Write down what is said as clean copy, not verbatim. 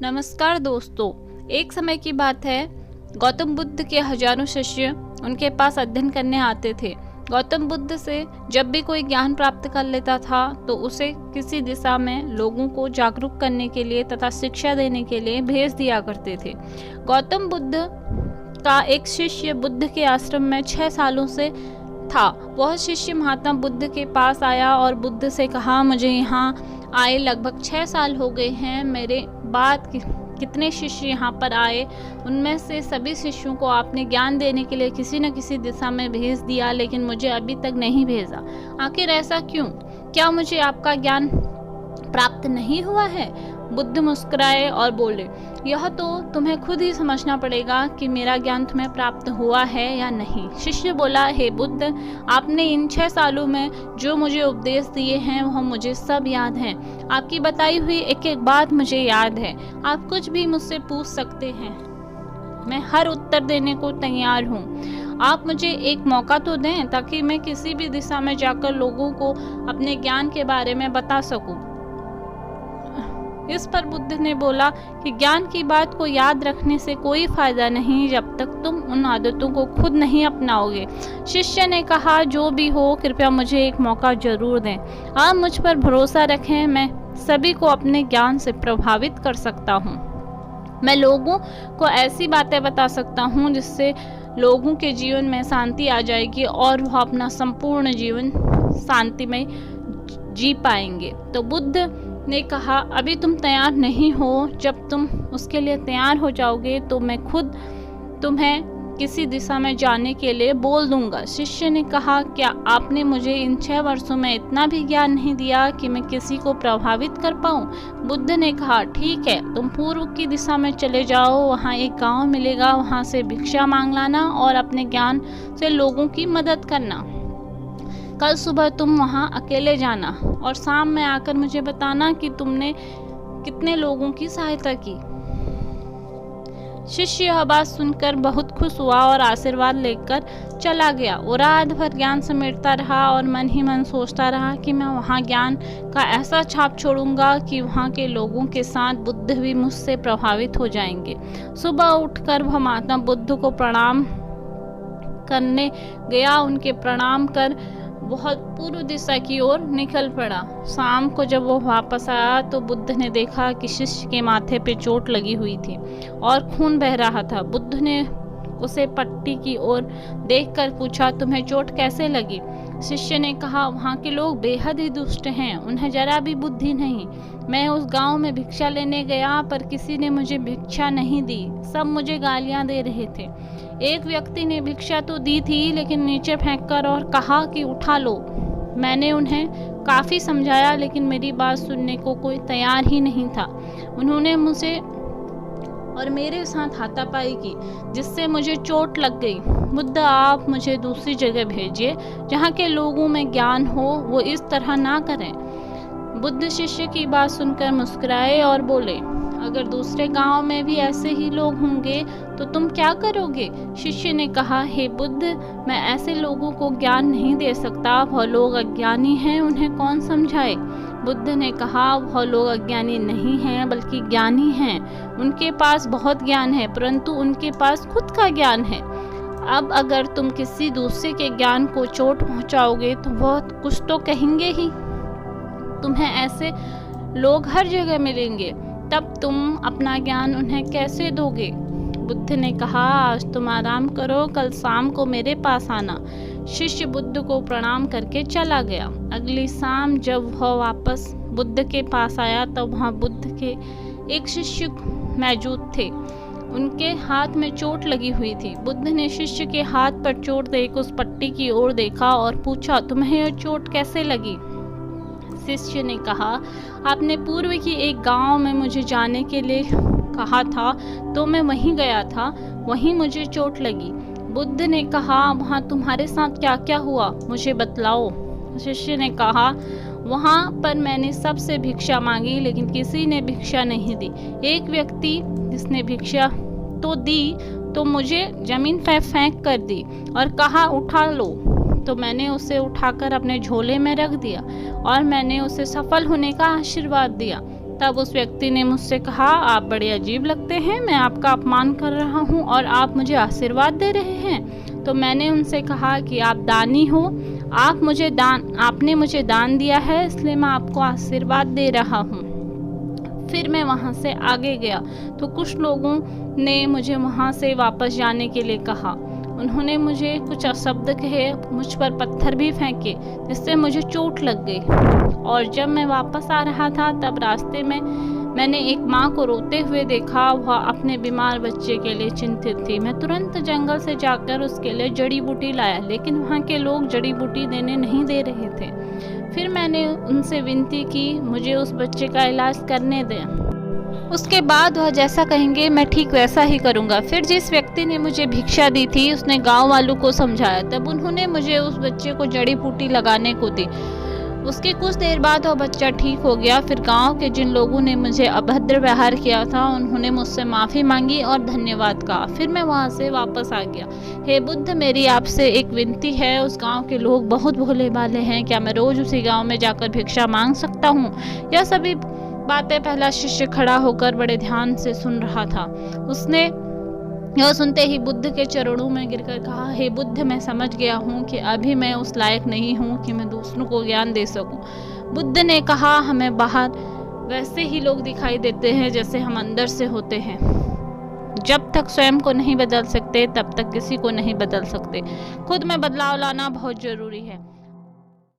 नमस्कार दोस्तों। एक समय की बात है, गौतम बुद्ध के हजारों शिष्य उनके पास अध्ययन करने आते थे। गौतम बुद्ध से जब भी कोई ज्ञान प्राप्त कर लेता था तो उसे किसी दिशा में लोगों को जागरूक करने के लिए तथा शिक्षा देने के लिए भेज दिया करते थे। गौतम बुद्ध का एक शिष्य बुद्ध के आश्रम में 6 सालों से था। वह शिष्य महात्मा बुद्ध के पास आया और बुद्ध से कहा, मुझे यहाँ आए लगभग 6 साल हो गए हैं। मेरे बाद कितने शिष्य यहाँ पर आए, उनमें से सभी शिष्यों को आपने ज्ञान देने के लिए किसी न किसी दिशा में भेज दिया, लेकिन मुझे अभी तक नहीं भेजा। आखिर ऐसा क्यों? क्या मुझे आपका ज्ञान प्राप्त नहीं हुआ है? बुद्ध मुस्कुराए और बोले, यह तो तुम्हें खुद ही समझना पड़ेगा कि मेरा ज्ञान तुम्हें प्राप्त हुआ है या नहीं। शिष्य बोला, हे बुद्ध, आपने इन 6 सालों में जो मुझे उपदेश दिए हैं वह मुझे सब याद हैं। आपकी बताई हुई एक एक बात मुझे याद है। आप कुछ भी मुझसे पूछ सकते हैं, मैं हर उत्तर देने को तैयार हूँ। आप मुझे एक मौका तो दें ताकि मैं किसी भी दिशा में जाकर लोगों को अपने ज्ञान के बारे में बता सकूं। इस पर बुद्ध ने बोला कि ज्ञान की बात को याद रखने से कोई फायदा नहीं जब तक तुम उन आदतों को खुद नहीं अपनाओगे। शिष्य ने कहा, जो भी हो कृपया मुझे एक मौका जरूर दें। आप मुझ पर भरोसा रखें, मैं सभी को अपने ज्ञान से प्रभावित कर सकता हूँ। मैं लोगों को ऐसी बातें बता सकता हूँ जिससे लोगों के जीवन में शांति आ जाएगी और वह अपना संपूर्ण जीवन शांति में जी पाएंगे। तो बुद्ध ने कहा, अभी तुम तैयार नहीं हो। जब तुम उसके लिए तैयार हो जाओगे तो मैं खुद तुम्हें किसी दिशा में जाने के लिए बोल दूंगा। शिष्य ने कहा, क्या आपने मुझे इन 6 वर्षों में इतना भी ज्ञान नहीं दिया कि मैं किसी को प्रभावित कर पाऊं? बुद्ध ने कहा, ठीक है, तुम पूर्व की दिशा में चले जाओ, वहां एक गांव मिलेगा, वहां से भिक्षा मांग लाना और अपने ज्ञान से लोगों की मदद करना। कल सुबह तुम वहां अकेले जाना और शाम में आकर मुझे बताना कि तुमने कितने लोगों की सहायता की। शिष्य यह बात सुनकर बहुत खुश हुआ और आशीर्वाद लेकर चला गया। वो रात भर ज्ञान समेटता रहा और मन ही मन सोचता रहा कि मैं वहां ज्ञान का ऐसा छाप छोड़ूंगा कि वहां के लोगों के साथ बुद्ध भी मुझसे प्रभावित हो जाएंगे। सुबह उठकर वह महात्मा बुद्ध को प्रणाम करने गया। उनके प्रणाम कर बहुत पूर्व दिशा की ओर निकल पड़ा। शाम को जब वो वापस आया तो बुद्ध ने देखा कि शिष्य के माथे पे चोट लगी हुई थी और खून बह रहा था। बुद्ध ने उसे पट्टी की ओर देखकर पूछा, तुम्हें चोट कैसे लगी? शिष्य ने कहा, वहाँ के लोग बेहद ही दुष्ट हैं, उन्हें जरा भी बुद्धि नहीं। मैं उस गांव में भिक्षा लेने गया पर किसी ने मुझे भिक्षा नहीं दी, सब मुझे गालियां दे रहे थे। एक व्यक्ति ने भिक्षा तो दी थी लेकिन नीचे फेंककर और कहा कि उठा लो। मैंने उन्हें काफ़ी समझाया लेकिन मेरी बात सुनने को कोई तैयार ही नहीं था। उन्होंने मुझे और मेरे साथ हाथापाई की जिससे मुझे चोट लग गई। बुद्ध, आप मुझे दूसरी जगह भेजिए जहाँ के लोगों में ज्ञान हो, वो इस तरह ना करें। बुद्ध शिष्य की बात सुनकर मुस्कुराए और बोले, अगर दूसरे गांव में भी ऐसे ही लोग होंगे तो तुम क्या करोगे? शिष्य ने कहा, हे बुद्ध, मैं ऐसे लोगों को ज्ञान नहीं दे सकता, वह लोग अज्ञानी हैं, उन्हें कौन समझाए? बुद्ध ने कहा, वह लोग अज्ञानी नहीं हैं बल्कि ज्ञानी हैं। उनके पास बहुत ज्ञान है परंतु उनके पास खुद का ज्ञान है। अब अगर तुम किसी दूसरे के ज्ञान को चोट पहुंचाओगे तो वह कुछ तो कहेंगे ही। तुम्हें ऐसे लोग हर जगह मिलेंगे, तब तुम अपना ज्ञान उन्हें कैसे दोगे? बुद्ध ने कहा, आज तुम आराम करो, कल शाम को मेरे पास आना। शिष्य बुद्ध को प्रणाम करके चला गया। अगली शाम जब वह वापस बुद्ध के पास आया तब वहाँ बुद्ध के एक शिष्य मौजूद थे। उनके हाथ में चोट लगी हुई थी। बुद्ध ने शिष्य के हाथ पर चोट देख उस पट्टी की ओर देखा और पूछा, तुम्हें यह चोट कैसे लगी? शिष्य ने कहा, आपने पूर्व की एक गांव में मुझे जाने के लिए कहा था तो मैं वहीं गया था, वहीं मुझे चोट लगी। बुद्ध ने कहा, वहाँ तुम्हारे साथ क्या क्या हुआ, मुझे बतलाओ। शिष्य ने कहा, वहाँ पर मैंने सबसे भिक्षा मांगी लेकिन किसी ने भिक्षा नहीं दी। एक व्यक्ति जिसने भिक्षा तो दी तो मुझे जमीन पर फेंक कर दी और कहा, उठा लो। तो मैंने उसे उठाकर अपने झोले में रख दिया और मैंने उसे सफल होने का आशीर्वाद दिया। तब उस व्यक्ति ने मुझसे कहा, आप बड़े अजीब लगते हैं, मैं आपका अपमान कर रहा हूँ और आप मुझे आशीर्वाद दे रहे हैं। तो मैंने उनसे कहा कि आप दानी हो, आपने मुझे दान दिया है, इसलिए मैं आपको आशीर्वाद दे रहा हूँ। फिर मैं वहाँ से आगे गया तो कुछ लोगों ने मुझे वहाँ से वापस जाने के लिए कहा। उन्होंने मुझे कुछ अशब्द कहे, मुझ पर पत्थर भी फेंके, जिससे मुझे चोट लग गई। और जब मैं वापस आ रहा था तब रास्ते में मैंने एक माँ को रोते हुए देखा। वह अपने बीमार बच्चे के लिए चिंतित थी। मैं तुरंत जंगल से जाकर उसके लिए जड़ी बूटी लाया, लेकिन वहाँ के लोग जड़ी बूटी देने नहीं दे रहे थे। फिर मैंने उनसे विनती की, मुझे उस बच्चे का इलाज करने दें। उसके बाद वह जैसा कहेंगे मैं ठीक वैसा ही करूँगा। फिर जिस व्यक्ति ने मुझे भिक्षा दी थी उसने गांव वालों को समझाया, तब उन्होंने मुझे उस बच्चे को जड़ी बूटी लगाने को दी। उसके कुछ देर बाद वह बच्चा ठीक हो गया। फिर गांव के जिन लोगों ने मुझे अभद्र व्यवहार किया था उन्होंने मुझसे माफ़ी मांगी और धन्यवाद कहा। फिर मैं वहां से वापस आ गया। हे बुद्ध, मेरी आपसे एक विनती है, उस गांव के लोग बहुत भोले भाले हैं, क्या मैं रोज उसी गांव में जाकर भिक्षा मांग सकता हूँ? यह सभी बातें पहला शिष्य खड़ा होकर बड़े ध्यान से सुन रहा था। उसने यह सुनते ही बुद्ध के चरणों में गिरकर कहा, हे बुद्ध, मैं समझ गया हूँ कि अभी मैं उस लायक नहीं हूँ कि मैं दूसरों को ज्ञान दे सकूं। बुद्ध ने कहा, हमें बाहर वैसे ही लोग दिखाई देते हैं जैसे हम अंदर से होते हैं। जब तक स्वयं को नहीं बदल सकते तब तक किसी को नहीं बदल सकते। खुद में बदलाव लाना बहुत जरूरी है।